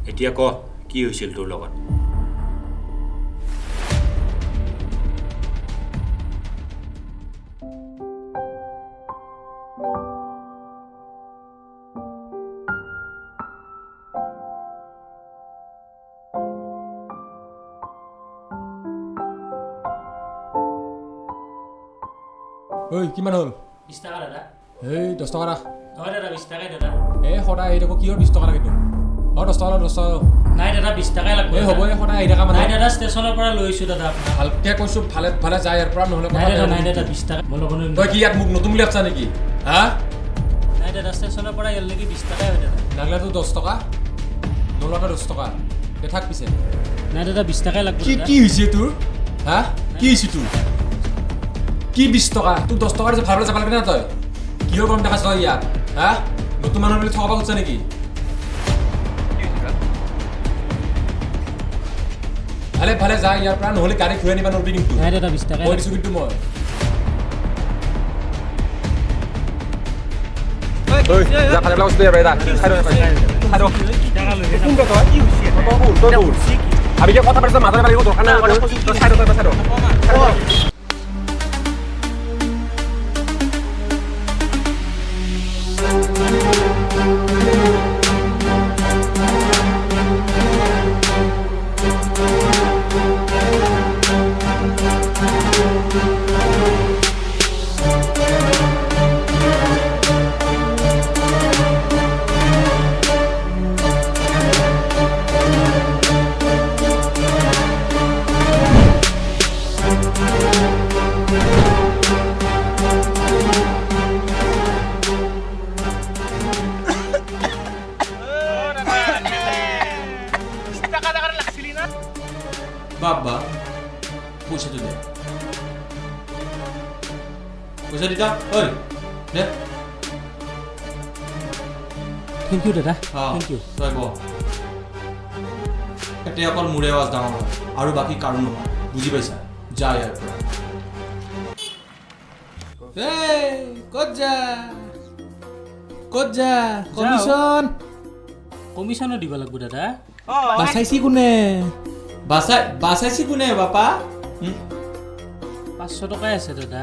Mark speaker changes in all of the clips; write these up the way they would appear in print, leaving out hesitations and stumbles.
Speaker 1: এতিয়া ক কি হৈছিল তোৰ লগত
Speaker 2: ঐ কিমান হ'ল
Speaker 3: 20 টাকা দাদা
Speaker 2: এই 10 টকা ৰাখ
Speaker 3: হয় দাদা 20 টাকাই দাদা
Speaker 2: এই সদায় আহি থাকো কিহৰ 20 টকা লাগে তোৰ 10 টকা 10 টকা
Speaker 3: নাই দাদা 20 টাকাই লাগব
Speaker 2: এই হ'ব এই সদায় আহি থাকা মানে
Speaker 3: নাই দাদা ষ্টেচনৰ পৰা লৈছো দাদা আপোনাৰ
Speaker 2: ভালকে কৈছো ভালে ভালে যায় ইয়াৰ পৰা নহলে
Speaker 3: নাই দাদা 20 টাকা মই লগন
Speaker 2: তই কি ইয়াত মোক নতুন বুলি ভাবছা নেকি হা
Speaker 3: নাই দাদা ষ্টেচনৰ পৰা ইয়াৰ লাগি 20 টাকাই হয় দাদা
Speaker 2: নাগলাটো 10 টকা নলটা 10 টকা তে থাক পিছে
Speaker 3: নাই দাদা 20 টাকাই লাগব
Speaker 2: কি কি হৈছে তোৰ হা কি হৈছে তোৰ কি 20 টকা তোৰ 10 টকাৰ যে ভাড়া যাব লাগে না তই কিহৰ কম দেখাছ তই ইয়াত হা নতুন মানুহ বুলি ঠকাব খুজিছা নেকি ভালে ভালে যা ইয়াৰ পৰা নহ'লে গাড়ী ঘূৰাই নিবা নৰবি কিন্তু
Speaker 3: নাই দাদা 20 টাকাই
Speaker 2: কৈ দিছোঁ কিন্তু মই
Speaker 4: যা ভালে লাগছ দে বাইদা খাইৰো খাইৰো কোন কথা কি হৈছে তই আমি কি কথা পাতিছ মাথাৰ মাৰিব দৰকাৰ নাই তই খাইৰো
Speaker 2: বাবা পইচাটো দে পইচা দিতা ঐ দে
Speaker 3: থ্যাংক ইউ দাদা থ্যাংক ইউ
Speaker 2: তই ব এতিয়া অকল মোৰে আৱাজ ডাঙৰ হয় আৰু বাকী কাৰো নহয় বুজি পাইছা যা ইয়াৰ পৰা ক'ত যা
Speaker 3: কমিশনো দিব লাগিব দাদা
Speaker 2: বাচাইছি কোনে বাপা
Speaker 3: 500 টকাই আছে দাদা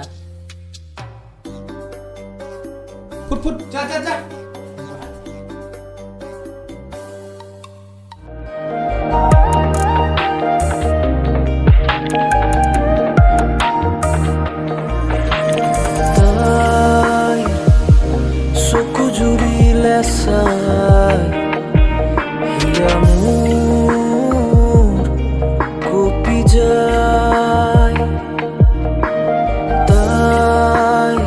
Speaker 2: ফুট যা
Speaker 5: Sokujuri lesa jai tai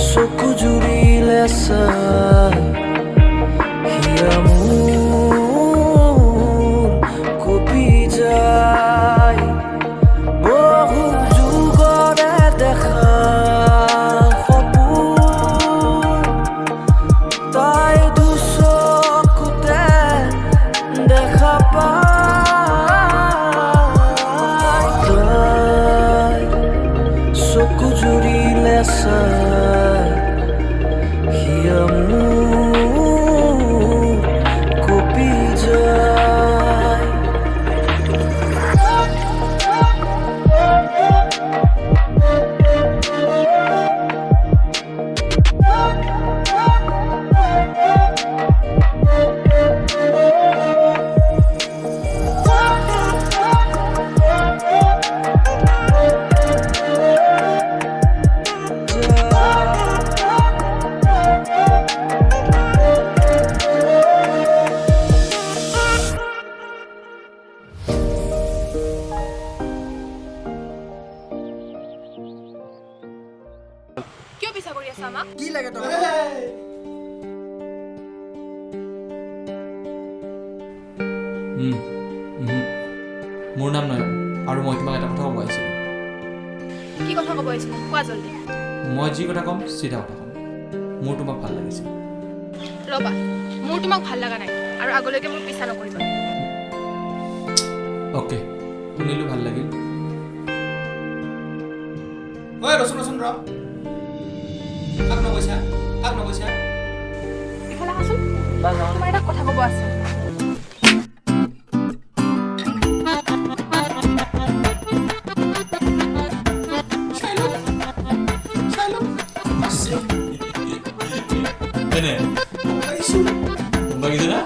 Speaker 5: sokujuri lesa hiamur kopi jai bohu jugore dekha khopur tai dusokute dekha pa Sokujuri lesa hiamur kopi jai
Speaker 6: কিয় পিছা কৰি আছা আমাক
Speaker 2: কি লাগে তই মোৰ নাম নয়ন আৰু মই তোমাক এটা কথা ক'ব আহিছিলোঁ
Speaker 6: কি কথা ক'ব আহিছিলা কোৱা জলদি
Speaker 2: মই যি কথা ক'ম চিধা কথা ক'ম মোৰ তোমাক ভাল লাগিছে
Speaker 6: ৰবা মোৰ তোমাক ভাল লগা নাই আৰু আগলৈকে মোক পিছা নকৰিবা
Speaker 2: অ'কে শুনিলোঁ ভাল লাগিল ঐ ৰচোন ৰ কাক নকৈছা
Speaker 6: ইফালে আহাচোন তোমাৰ এটা কথা ক'ব আছে
Speaker 2: এনে পাইছোঁ বাগিছে না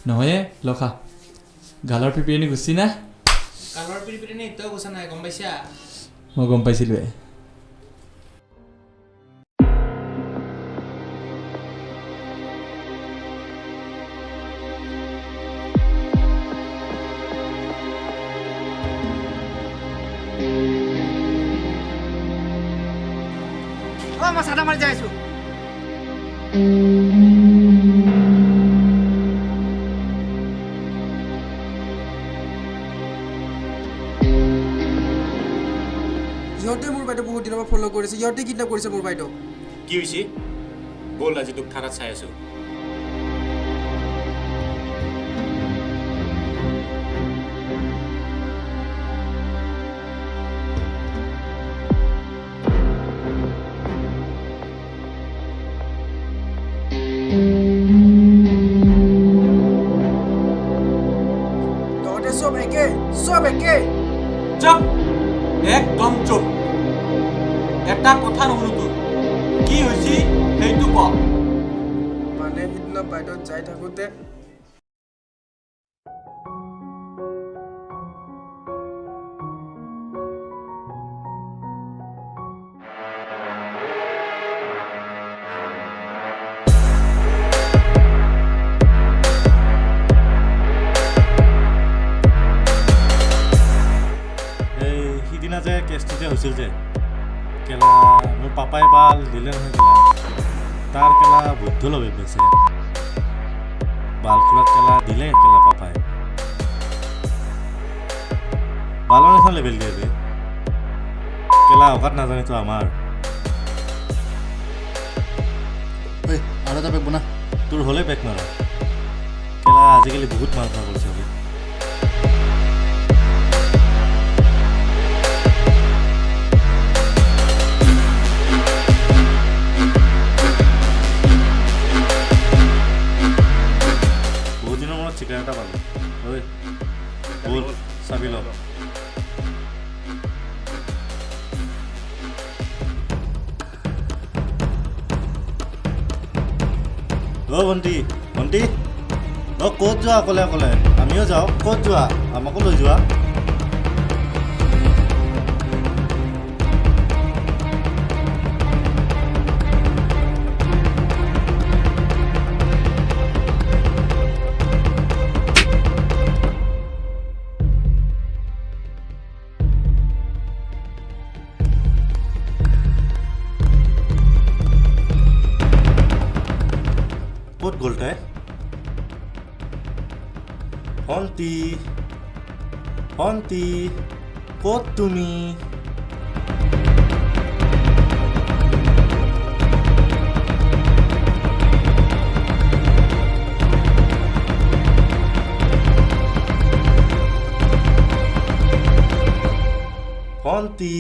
Speaker 2: নহয় লখা গালৰ পিপিৰিনি গুচি না
Speaker 7: গালৰ পিপিৰিনি এতিয়াও গুচা নাই গম পাইছা
Speaker 2: মই গম পাইছিলোঁ
Speaker 7: মই চাদা মাৰি যাই আছোঁ
Speaker 8: ইহঁতে মোৰ বাইদেউ বহুত দিনৰ পৰা ফ'ল' কৰিছে ইহঁতে কিডনেপ কৰিছে মোৰ বাইদেউ
Speaker 1: কি হৈছে ব'ল আজি তোক থানাত চাই আছোঁ
Speaker 8: তহঁতে চব একে
Speaker 2: চুপ একদম চুপ এটা কথা নুশুনো তোৰ কি হৈছে সেইটো ক
Speaker 8: মানে সিদিনা বাইদেউ যাই থাকোঁতে
Speaker 3: সিদিনা যে কেছটো যে হৈছিল যে কেলা মোৰ পাপাই বাল দিলে নহয় কেলা তাৰ কেলা বুদ্ধ লবি পাইছে বাল খুৰাত কেলা দিলে কেলা পাপাই বালৰ নিচিনা লেভেল দিয়ে বে কেলা অকাত নাজানিতো আমাৰ আৰু এটা বেগ বনা তোৰ হ'লে বেগ মাৰা কেলা আজিকালি বহুত মাৰ খোৱা কৰিছে চিকেন এটা পালো ঐ বল চাবি ল ভণ্টি ভণ্টি ক'ত যোৱা অকলে অকলে আমিও যাওঁ ক'ত যোৱা আমাকো লৈ যোৱা ক'ত গ'ল তাই ভণ্টি ভণ্টি ক'ত তুমি ভণ্টি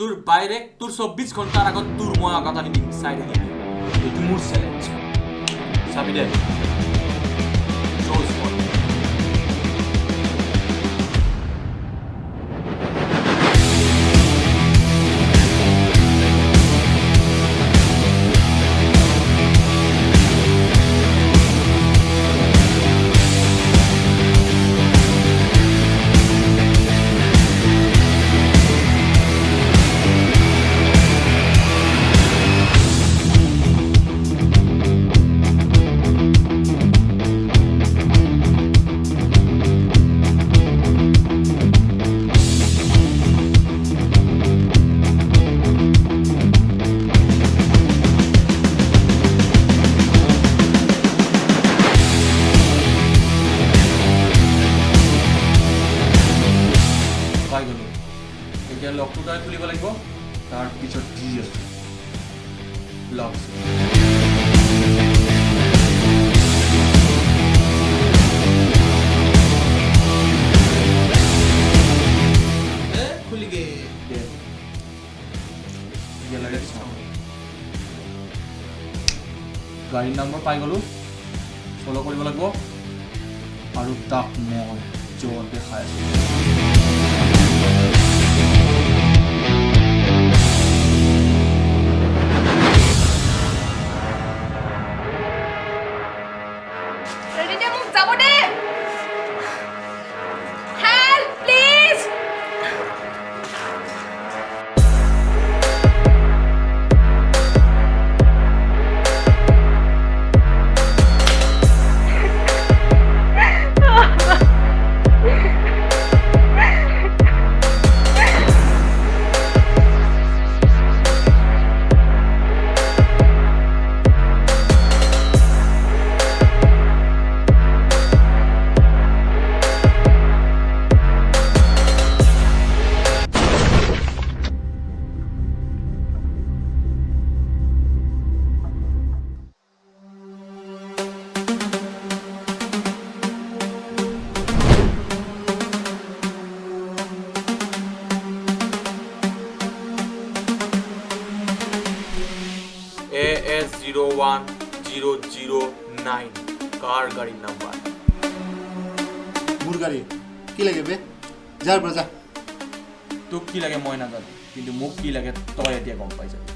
Speaker 2: তোৰ বাইৰে তোৰ 24 ঘণ্টাৰ আগত তোৰ মই কথা নিদিম চাইডে দিবি এইটো মোৰ চ্যালেঞ্জ চাবি দে চোজ ফৰ খুলিব লাগিব তাৰ পিছত দি আছে লক
Speaker 7: খুলি গে
Speaker 2: গাড়ীৰ নম্বৰ পাই গ'লো ফ'ল' কৰিব লাগিব আৰু তাক মই জোৰ দেখাই আছোঁ AS01009 কাৰ গাড়ীৰ নাম্বাৰ
Speaker 9: মোৰ গাড়ী কি লাগে বে যাৰ পৰা যা
Speaker 2: তোক কি লাগে মই নাজানো কিন্তু মোক কি লাগে তই এতিয়া গম পাই যাবি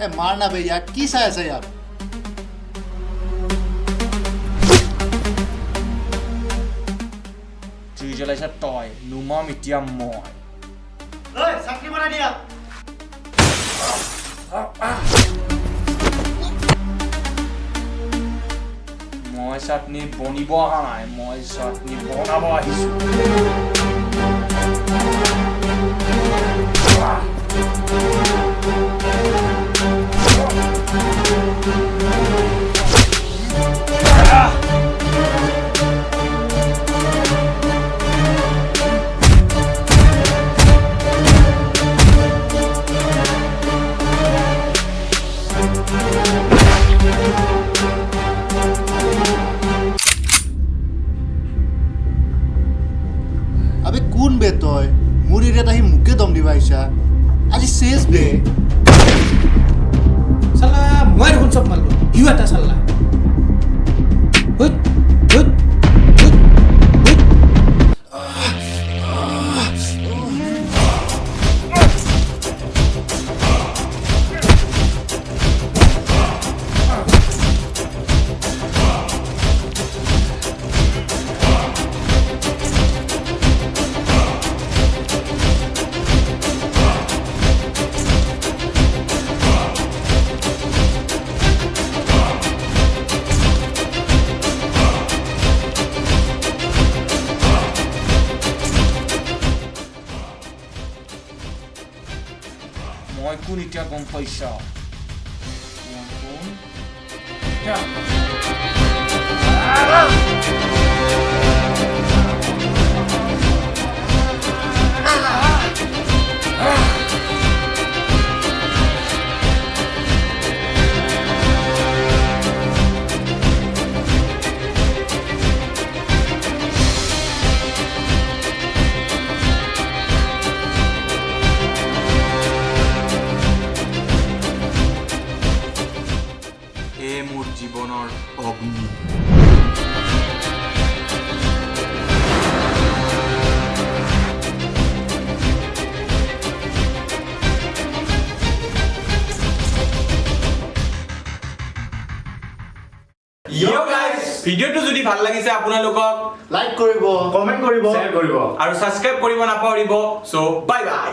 Speaker 9: এ মাৰ না বে ইয়াক কি চাই আছে ইয়াক
Speaker 2: জুই জ্বলাইছা তই নুমাম এতিয়া মই
Speaker 9: ঐ চাকৰি বনাই দিয়া
Speaker 2: মই চাটনি বনিব অহা নাই মই চাটনি বনাব আহিছোঁ
Speaker 9: কোন বে তই মোৰ এৰিয়াত আহি মোকে দম দিবা আহিছা আজি চেছ বে
Speaker 7: চালা মই দেখোন চব মাৰলো ইউ এটা চাল্লা
Speaker 2: মই কোন এতিয়া গম পাইছা
Speaker 9: নামৰ অগ্নি।
Speaker 10: ভিডিঅ'টো যদি ভাল লাগিছে আপোনালোকক
Speaker 9: লাইক কৰিব,
Speaker 3: কমেণ্ট কৰিব,
Speaker 10: শ্বেয়াৰ কৰিব আৰু ছাবস্ক্ৰাইব কৰিব নাপাহৰিব। চ' বাই বাই।